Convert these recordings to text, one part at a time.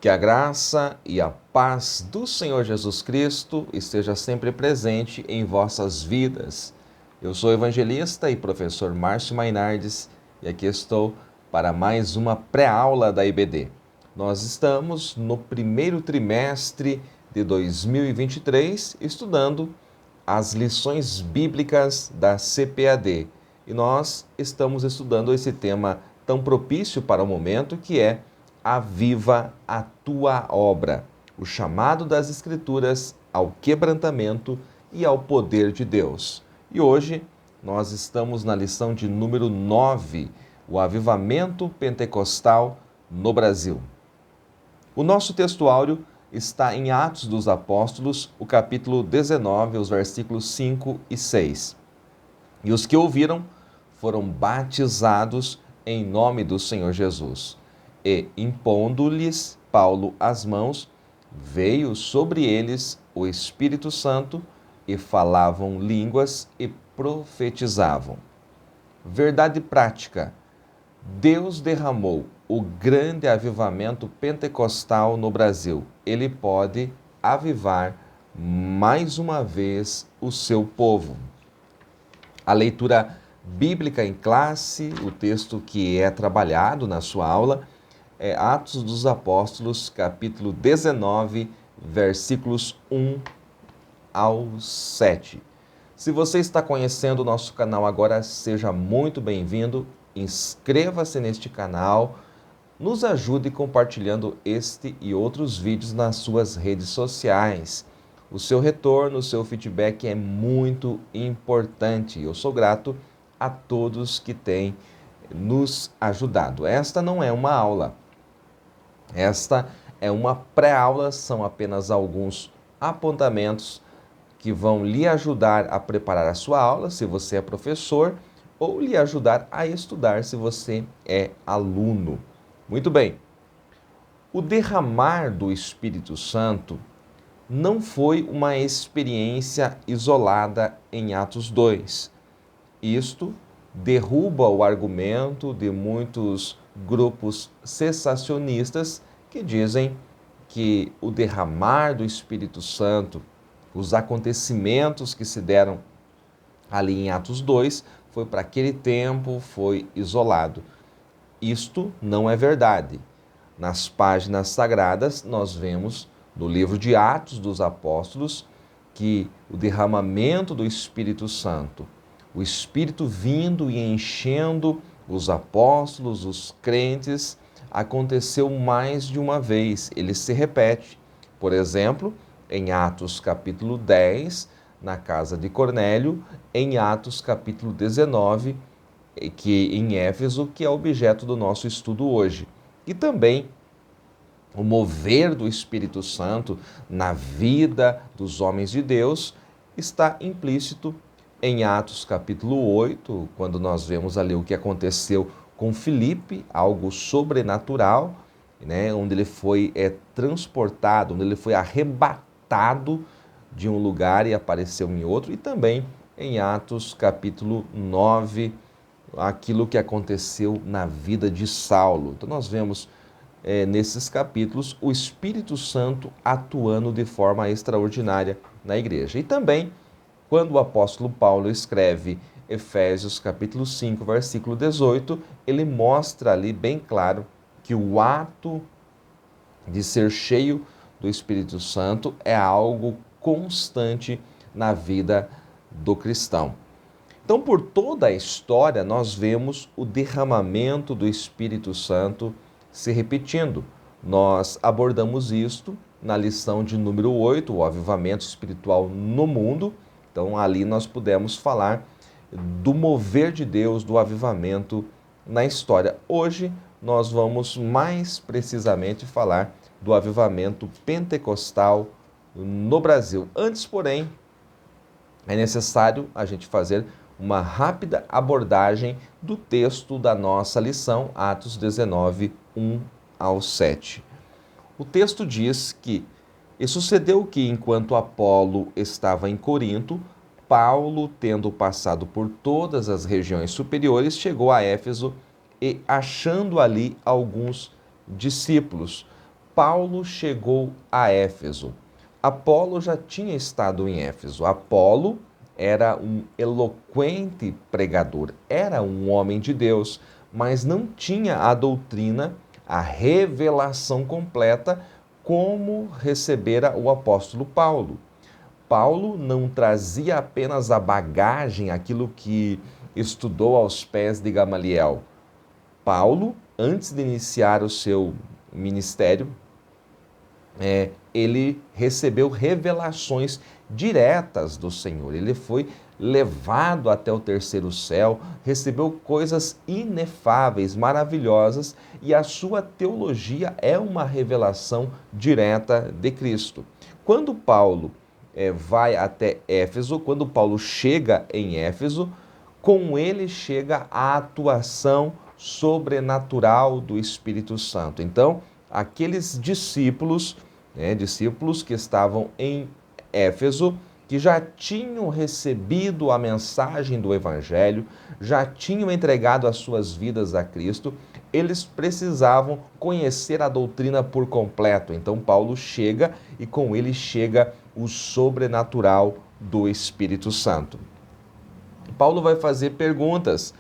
Que a graça e a paz do Senhor Jesus Cristo esteja sempre presente em vossas vidas. Eu sou o evangelista e professor Márcio Mainardes e aqui estou para mais uma pré-aula da IBD. Nós estamos no primeiro trimestre de 2023 estudando as lições bíblicas da CPAD e nós estamos estudando esse tema tão propício para o momento que é Aviva a tua obra, o chamado das Escrituras ao quebrantamento e ao poder de Deus. E hoje nós estamos na lição de número 9, o avivamento pentecostal no Brasil. O nosso textuário está em Atos dos Apóstolos, o capítulo 19, os versículos 5 e 6. E os que ouviram foram batizados em nome do Senhor Jesus. E, impondo-lhes Paulo as mãos, veio sobre eles o Espírito Santo e falavam línguas e profetizavam. Verdade prática: Deus derramou o grande avivamento pentecostal no Brasil. Ele pode avivar mais uma vez o seu povo. A leitura bíblica em classe, o texto que é trabalhado na sua aula, é Atos dos Apóstolos, capítulo 19, versículos 1 ao 7. Se você está conhecendo o nosso canal agora, seja muito bem-vindo, inscreva-se neste canal, nos ajude compartilhando este e outros vídeos nas suas redes sociais. O seu retorno, o seu feedback é muito importante. Eu sou grato a todos que têm nos ajudado. Esta não é uma aula. Esta é uma pré-aula, são apenas alguns apontamentos que vão lhe ajudar a preparar a sua aula, se você é professor, ou lhe ajudar a estudar, se você é aluno. Muito bem. O derramar do Espírito Santo não foi uma experiência isolada em Atos 2. Isto derruba o argumento de muitos grupos cessacionistas que dizem que o derramar do Espírito Santo, os acontecimentos que se deram ali em Atos 2, foi para aquele tempo, foi isolado. Isto não é verdade. Nas páginas sagradas, nós vemos no livro de Atos dos Apóstolos que o derramamento do Espírito Santo, o Espírito vindo e enchendo os apóstolos, os crentes, aconteceu mais de uma vez. Ele se repete. Por exemplo, em Atos capítulo 10, na casa de Cornélio, em Atos capítulo 19, que em Éfeso, que é objeto do nosso estudo hoje. E também o mover do Espírito Santo na vida dos homens de Deus está implícito em Atos capítulo 8, quando nós vemos ali o que aconteceu com Filipe, algo sobrenatural, né, onde ele foi transportado, onde ele foi arrebatado de um lugar e apareceu em outro, e também em Atos capítulo 9, aquilo que aconteceu na vida de Saulo. Então nós vemos nesses capítulos o Espírito Santo atuando de forma extraordinária na igreja. E também, quando o apóstolo Paulo escreve Efésios capítulo 5, versículo 18, ele mostra ali bem claro que o ato de ser cheio do Espírito Santo é algo constante na vida do cristão. Então, por toda a história, nós vemos o derramamento do Espírito Santo se repetindo. Nós abordamos isto na lição de número 8, o avivamento espiritual no mundo. Então, ali nós pudemos falar do mover de Deus, do avivamento na história. Hoje, nós vamos mais precisamente falar do avivamento pentecostal no Brasil. Antes, porém, é necessário a gente fazer uma rápida abordagem do texto da nossa lição, Atos 19, 1 ao 7. O texto diz que: "E sucedeu que, enquanto Apolo estava em Corinto, Paulo, tendo passado por todas as regiões superiores, chegou a Éfeso e, achando ali alguns discípulos, Paulo chegou a Éfeso. Apolo já tinha estado em Éfeso. Apolo era um eloquente pregador, era um homem de Deus, mas não tinha a doutrina, a revelação completa como recebera o apóstolo Paulo. Paulo não trazia apenas a bagagem, aquilo que estudou aos pés de Gamaliel. Paulo, antes de iniciar o seu ministério, ele recebeu revelações diretas do Senhor. Ele foi levado até o terceiro céu, recebeu coisas inefáveis, maravilhosas, e a sua teologia é uma revelação direta de Cristo. Quando Paulo vai até Éfeso, quando Paulo chega em Éfeso, com ele chega a atuação sobrenatural do Espírito Santo. Então, aqueles discípulos que estavam em Éfeso, que já tinham recebido a mensagem do Evangelho, já tinham entregado as suas vidas a Cristo, eles precisavam conhecer a doutrina por completo. Então Paulo chega e com ele chega o sobrenatural do Espírito Santo. Paulo vai fazer perguntas.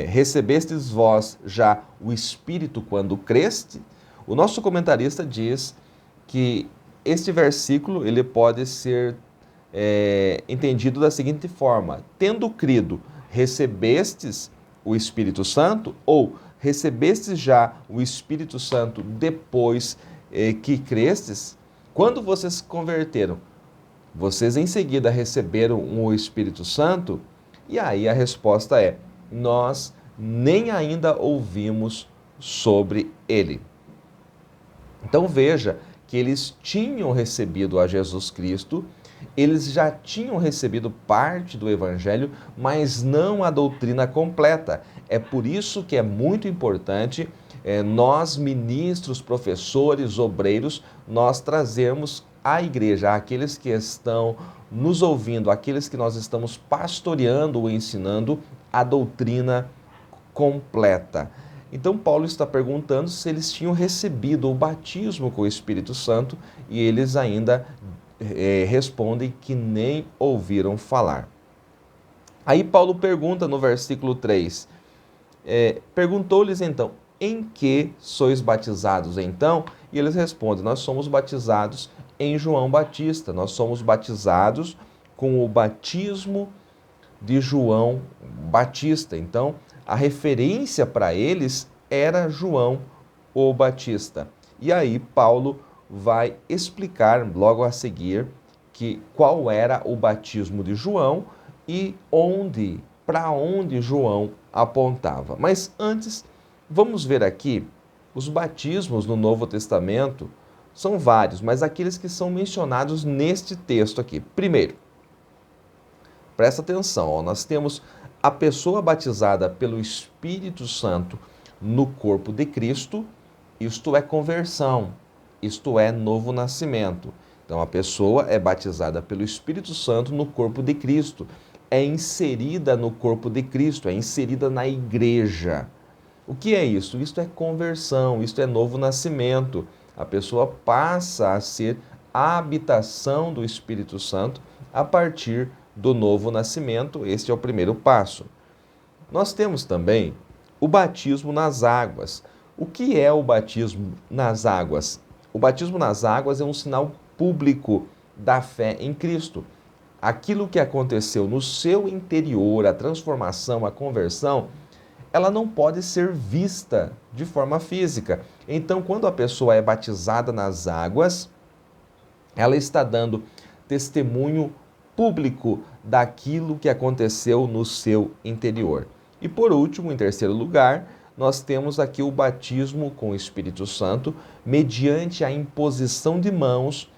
Recebestes vós já o Espírito quando creste? O nosso comentarista diz que este versículo ele pode ser entendido da seguinte forma: tendo crido, recebestes o Espírito Santo? Ou recebestes já o Espírito Santo depois que crestes? Quando vocês se converteram, vocês em seguida receberam o Espírito Santo? E aí a resposta é: nós nem ainda ouvimos sobre ele. Então veja que eles tinham recebido a Jesus Cristo, eles já tinham recebido parte do Evangelho, mas não a doutrina completa. É por isso que é muito importante nós, ministros, professores, obreiros, nós trazermos à igreja, aqueles que estão nos ouvindo, aqueles que nós estamos pastoreando ou ensinando, a doutrina completa. Então Paulo está perguntando se eles tinham recebido o batismo com o Espírito Santo e eles ainda respondem que nem ouviram falar. Aí Paulo pergunta no versículo 3, perguntou-lhes então, em que sois batizados então? E eles respondem, nós somos batizados em João Batista, nós somos batizados com o batismo de João Batista. Então, a referência para eles era João o Batista. E aí Paulo vai explicar logo a seguir qual era o batismo de João e para onde João apontava. Mas antes, vamos ver aqui os batismos no Novo Testamento. São vários, mas aqueles que são mencionados neste texto aqui. Primeiro, presta atenção, nós temos a pessoa batizada pelo Espírito Santo no corpo de Cristo, isto é conversão, isto é novo nascimento. Então a pessoa é batizada pelo Espírito Santo no corpo de Cristo, é inserida no corpo de Cristo, é inserida na igreja. O que é isso? Isto é conversão, isto é novo nascimento. A pessoa passa a ser a habitação do Espírito Santo a partir do novo nascimento. Este é o primeiro passo. Nós temos também o batismo nas águas. O que é o batismo nas águas? O batismo nas águas é um sinal público da fé em Cristo. Aquilo que aconteceu no seu interior, a transformação, a conversão, ela não pode ser vista de forma física. Então, quando a pessoa é batizada nas águas, ela está dando testemunho público daquilo que aconteceu no seu interior. E por último, em terceiro lugar, nós temos aqui o batismo com o Espírito Santo, mediante a imposição de mãos,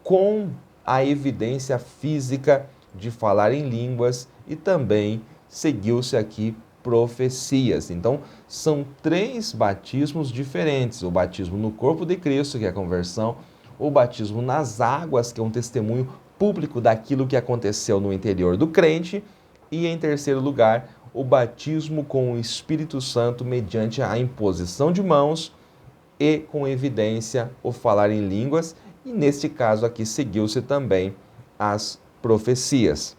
com a evidência física de falar em línguas, e também seguiu-se aqui profecias. Então, são três batismos diferentes: o batismo no corpo de Cristo, que é a conversão, o batismo nas águas, que é um testemunho público daquilo que aconteceu no interior do crente, e em terceiro lugar, o batismo com o Espírito Santo mediante a imposição de mãos e com evidência o falar em línguas, e neste caso aqui seguiu-se também as profecias.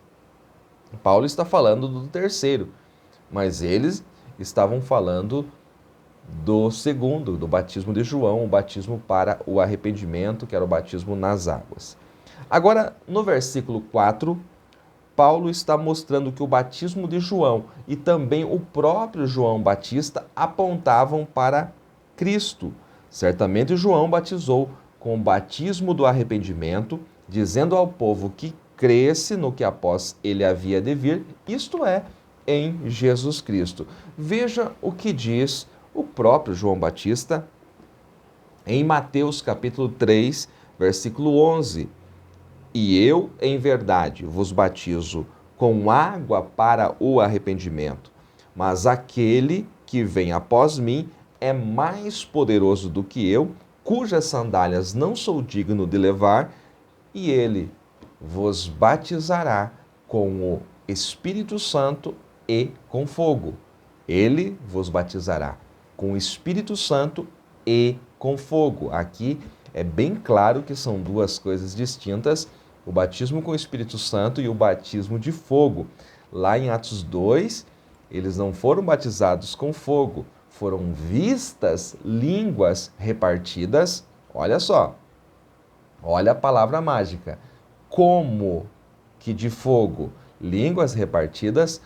Paulo está falando do terceiro, mas eles estavam falando do segundo, do batismo de João, o batismo para o arrependimento, que era o batismo nas águas. Agora, no versículo 4, Paulo está mostrando que o batismo de João e também o próprio João Batista apontavam para Cristo. Certamente João batizou com o batismo do arrependimento, dizendo ao povo que cresce no que após ele havia de vir, isto é, em Jesus Cristo. Veja o que diz o próprio João Batista em Mateus capítulo 3, versículo 11. E eu, em verdade, vos batizo com água para o arrependimento, mas aquele que vem após mim é mais poderoso do que eu, cujas sandálias não sou digno de levar, e ele vos batizará com o Espírito Santo e com fogo. Ele vos batizará com o Espírito Santo e com fogo. Aqui é bem claro que são duas coisas distintas, o batismo com o Espírito Santo e o batismo de fogo. Lá em Atos 2, eles não foram batizados com fogo, foram vistas línguas repartidas. Olha só, olha a palavra mágica. Como que de fogo? Línguas repartidas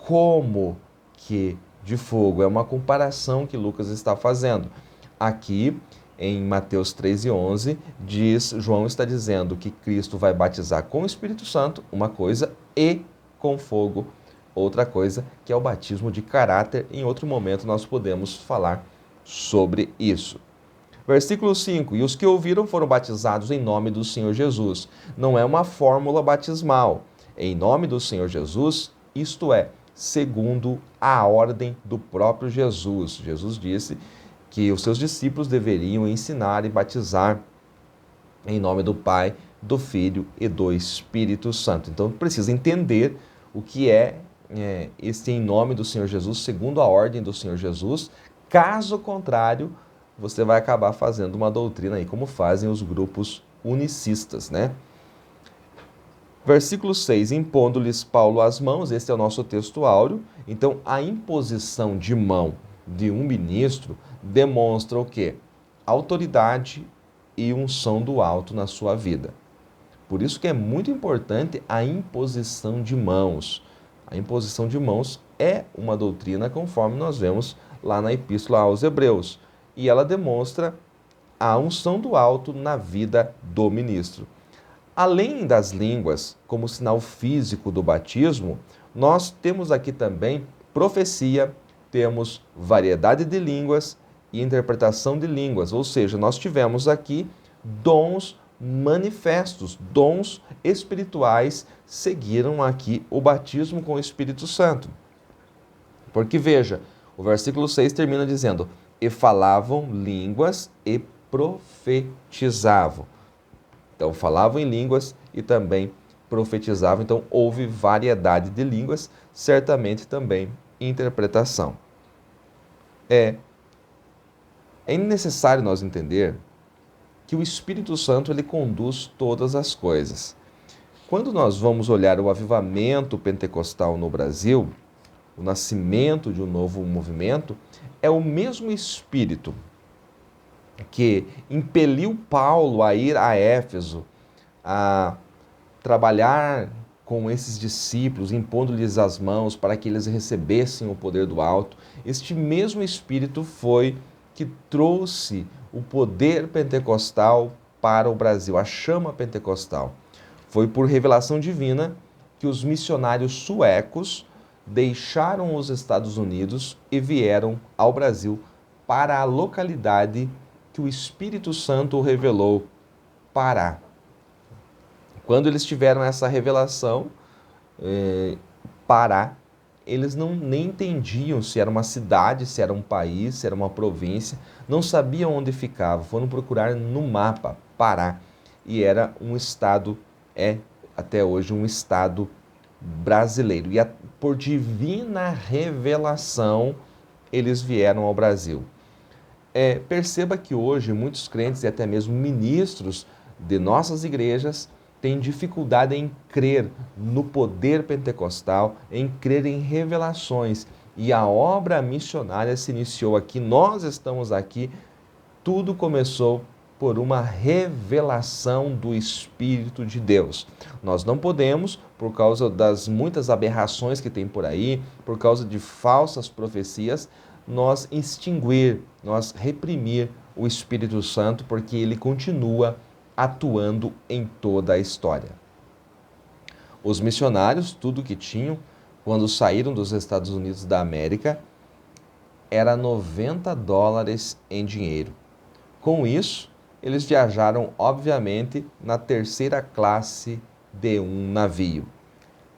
como que de fogo. É uma comparação que Lucas está fazendo. Aqui em Mateus 3:11, João está dizendo que Cristo vai batizar com o Espírito Santo, uma coisa, e com fogo, outra coisa, que é o batismo de caráter. Em outro momento nós podemos falar sobre isso. Versículo 5, e os que ouviram foram batizados em nome do Senhor Jesus. Não é uma fórmula batismal. Em nome do Senhor Jesus, isto é, segundo a ordem do próprio Jesus. Jesus disse que os seus discípulos deveriam ensinar e batizar em nome do Pai, do Filho e do Espírito Santo. Então precisa entender o que é este em nome do Senhor Jesus, segundo a ordem do Senhor Jesus. Caso contrário, você vai acabar fazendo uma doutrina aí, como fazem os grupos unicistas, né? Versículo 6, impondo-lhes Paulo as mãos, esse é o nosso texto áureo. Então, a imposição de mão de um ministro demonstra o quê? Autoridade e unção do alto na sua vida. Por isso que é muito importante a imposição de mãos. A imposição de mãos é uma doutrina conforme nós vemos lá na Epístola aos Hebreus. E ela demonstra a unção do alto na vida do ministro. Além das línguas, como sinal físico do batismo, nós temos aqui também profecia, temos variedade de línguas e interpretação de línguas, ou seja, nós tivemos aqui dons manifestos, dons espirituais, seguiram aqui o batismo com o Espírito Santo. Porque veja, o versículo 6 termina dizendo, e falavam línguas e profetizavam. Então, falavam em línguas e também profetizavam. Então, houve variedade de línguas, certamente também interpretação. É necessário nós entender que o Espírito Santo ele conduz todas as coisas. Quando nós vamos olhar o avivamento pentecostal no Brasil, o nascimento de um novo movimento, é o mesmo Espírito que impeliu Paulo a ir a Éfeso, a trabalhar com esses discípulos, impondo-lhes as mãos para que eles recebessem o poder do alto. Este mesmo Espírito foi que trouxe o poder pentecostal para o Brasil, a chama pentecostal. Foi por revelação divina que os missionários suecos deixaram os Estados Unidos e vieram ao Brasil para a localidade que o Espírito Santo revelou, Pará. Quando eles tiveram essa revelação, Pará, eles nem entendiam se era uma cidade, se era um país, se era uma província, não sabiam onde ficava, foram procurar no mapa, Pará, e era um estado, até hoje um estado brasileiro. E por divina revelação, eles vieram ao Brasil. Perceba que hoje muitos crentes e até mesmo ministros de nossas igrejas têm dificuldade em crer no poder pentecostal, em crer em revelações. E a obra missionária se iniciou aqui, nós estamos aqui, tudo começou por uma revelação do Espírito de Deus. Nós não podemos, por causa das muitas aberrações que tem por aí, por causa de falsas profecias, nós extinguir, nós reprimir o Espírito Santo, porque ele continua atuando em toda a história. Os missionários, tudo que tinham, quando saíram dos Estados Unidos da América, era $90 em dinheiro. Com isso, eles viajaram, obviamente, na terceira classe de um navio.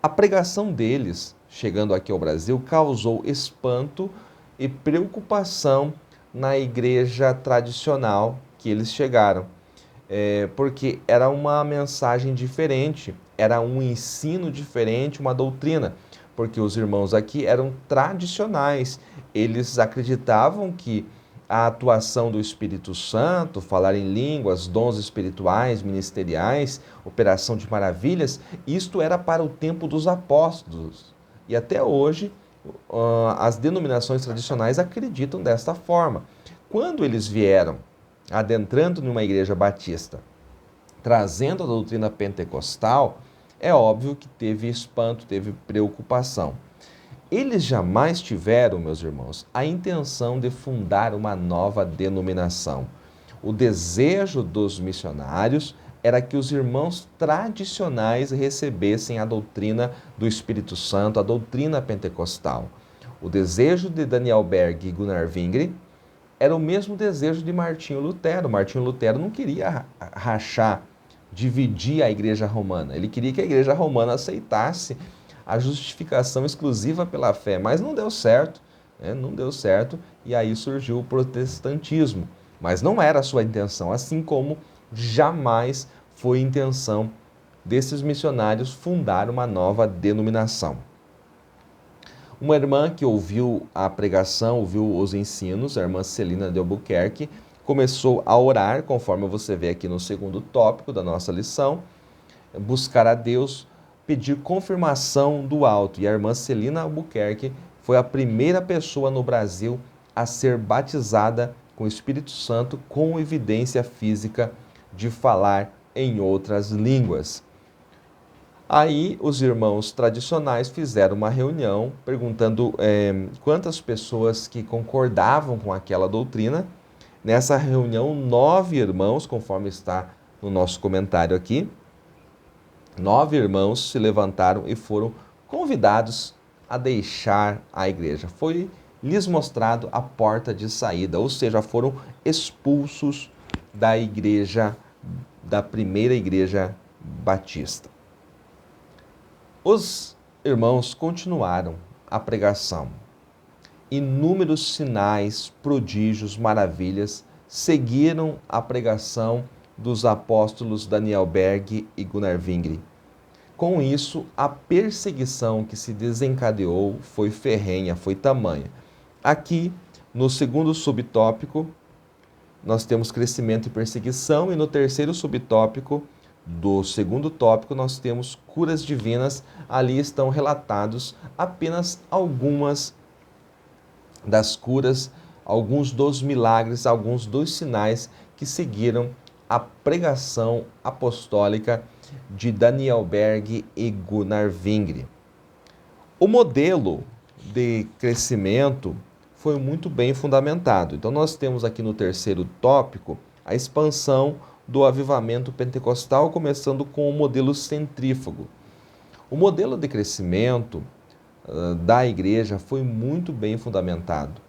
A pregação deles, chegando aqui ao Brasil, causou espanto e preocupação na igreja tradicional que eles chegaram, porque era uma mensagem diferente, era um ensino diferente, uma doutrina, porque os irmãos aqui eram tradicionais, eles acreditavam que a atuação do Espírito Santo, falar em línguas, dons espirituais, ministeriais, operação de maravilhas, isto era para o tempo dos apóstolos. E até hoje, as denominações tradicionais acreditam desta forma. Quando eles vieram adentrando numa igreja batista, trazendo a doutrina pentecostal, é óbvio que teve espanto, teve preocupação. Eles jamais tiveram, meus irmãos, a intenção de fundar uma nova denominação. O desejo dos missionários era que os irmãos tradicionais recebessem a doutrina do Espírito Santo, a doutrina pentecostal. O desejo de Daniel Berg e Gunnar Wingre era o mesmo desejo de Martinho Lutero. Martinho Lutero não queria rachar, dividir a igreja romana. Ele queria que a igreja romana aceitasse a justificação exclusiva pela fé, mas não deu certo, né? Não deu certo, e aí surgiu o protestantismo. Mas não era a sua intenção, assim como jamais foi intenção desses missionários fundar uma nova denominação. Uma irmã que ouviu a pregação, ouviu os ensinos, a irmã Celina de Albuquerque, começou a orar, conforme você vê aqui no segundo tópico da nossa lição, buscar a Deus, pedir confirmação do alto. E a irmã Celina Albuquerque foi a primeira pessoa no Brasil a ser batizada com o Espírito Santo com evidência física de falar em outras línguas. Aí os irmãos tradicionais fizeram uma reunião perguntando quantas pessoas que concordavam com aquela doutrina. Nessa reunião, 9 irmãos, conforme está no nosso comentário aqui, 9 irmãos se levantaram e foram convidados a deixar a igreja. Foi lhes mostrado a porta de saída, ou seja, foram expulsos da igreja, da primeira igreja batista. Os irmãos continuaram a pregação. Inúmeros sinais, prodígios, maravilhas seguiram a pregação dos apóstolos Daniel Berg e Gunnar Wingre. Com isso, a perseguição que se desencadeou foi ferrenha, foi tamanha. Aqui, no segundo subtópico, nós temos crescimento e perseguição, e no terceiro subtópico do segundo tópico nós temos curas divinas. Ali estão relatados apenas algumas das curas, alguns dos milagres, alguns dos sinais que seguiram a pregação apostólica de Daniel Berg e Gunnar Wingre. O modelo de crescimento foi muito bem fundamentado. Então nós temos aqui no terceiro tópico a expansão do avivamento pentecostal, começando com o modelo centrífugo. O modelo de crescimento da igreja foi muito bem fundamentado.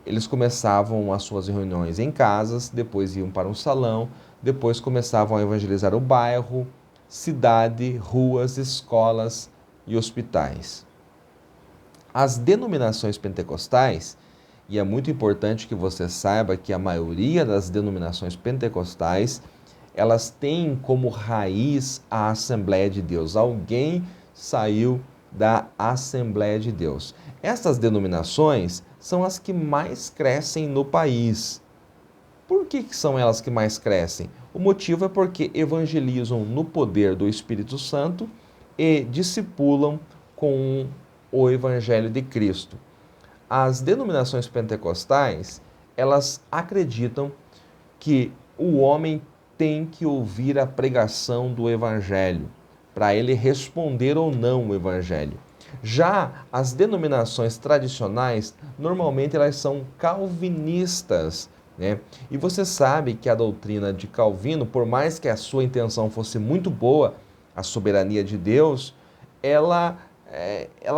Eles começavam as suas reuniões em casas, depois iam para um salão, depois começavam a evangelizar o bairro, cidade, ruas, escolas e hospitais. As denominações pentecostais, e é muito importante que você saiba que a maioria das denominações pentecostais, elas têm como raiz a Assembleia de Deus. Alguém saiu da Assembleia de Deus. Essas denominações são as que mais crescem no país. Por que são elas que mais crescem? O motivo é porque evangelizam no poder do Espírito Santo e discipulam com o Evangelho de Cristo. As denominações pentecostais, elas acreditam que o homem tem que ouvir a pregação do Evangelho para ele responder ou não o Evangelho. Já as denominações tradicionais, normalmente elas são calvinistas, né? E você sabe que a doutrina de Calvino, por mais que a sua intenção fosse muito boa, a soberania de Deus, ela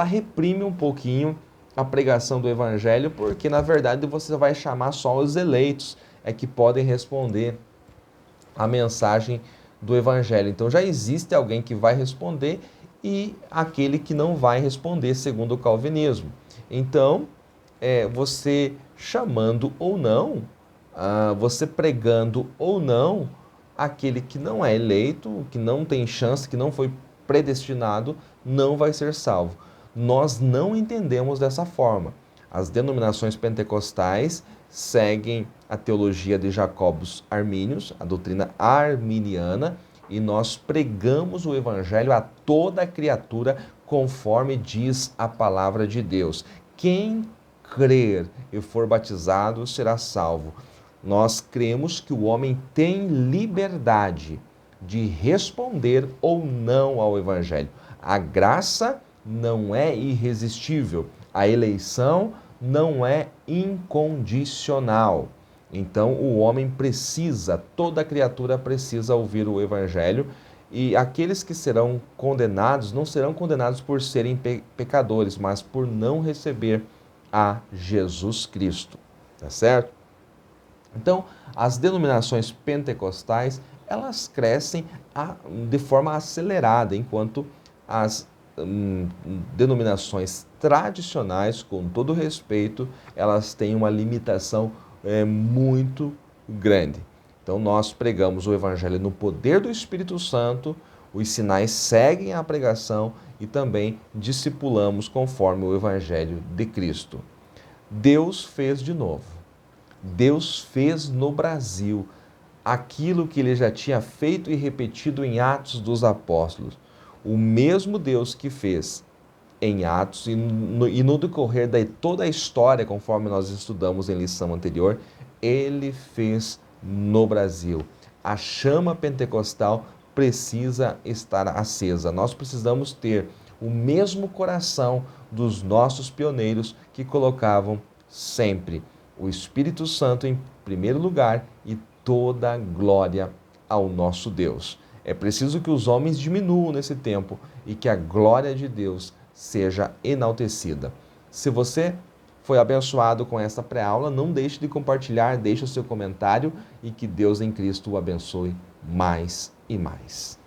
reprime um pouquinho a pregação do Evangelho, porque na verdade você vai chamar só os eleitos que podem responder a mensagem do Evangelho. Então já existe alguém que vai responder e aquele que não vai responder, segundo o calvinismo. Então, você chamando ou não, você pregando ou não, aquele que não é eleito, que não tem chance, que não foi predestinado, não vai ser salvo. Nós não entendemos dessa forma. As denominações pentecostais seguem a teologia de Jacobus Arminius, a doutrina arminiana, e nós pregamos o Evangelho a toda criatura, conforme diz a palavra de Deus. Quem crer e for batizado será salvo. Nós cremos que o homem tem liberdade de responder ou não ao Evangelho. A graça não é irresistível, a eleição não é incondicional. Então o homem precisa, toda criatura precisa ouvir o Evangelho, e aqueles que serão condenados não serão condenados por serem pecadores, mas por não receber a Jesus Cristo, tá certo? Então, as denominações pentecostais, elas crescem de forma acelerada, enquanto as denominações tradicionais, com todo respeito, elas têm uma limitação muito grande. Então, nós pregamos o Evangelho no poder do Espírito Santo, os sinais seguem a pregação e também discipulamos conforme o Evangelho de Cristo. Deus fez de novo. Deus fez no Brasil aquilo que ele já tinha feito e repetido em Atos dos Apóstolos. O mesmo Deus que fez em Atos e no decorrer de toda a história, conforme nós estudamos em lição anterior, ele fez no Brasil. A chama pentecostal precisa estar acesa. Nós precisamos ter o mesmo coração dos nossos pioneiros que colocavam sempre o Espírito Santo em primeiro lugar e toda a glória ao nosso Deus. É preciso que os homens diminuam nesse tempo e que a glória de Deus seja enaltecida. Se você foi abençoado com esta pré-aula, não deixe de compartilhar, deixe o seu comentário e que Deus em Cristo o abençoe mais e mais.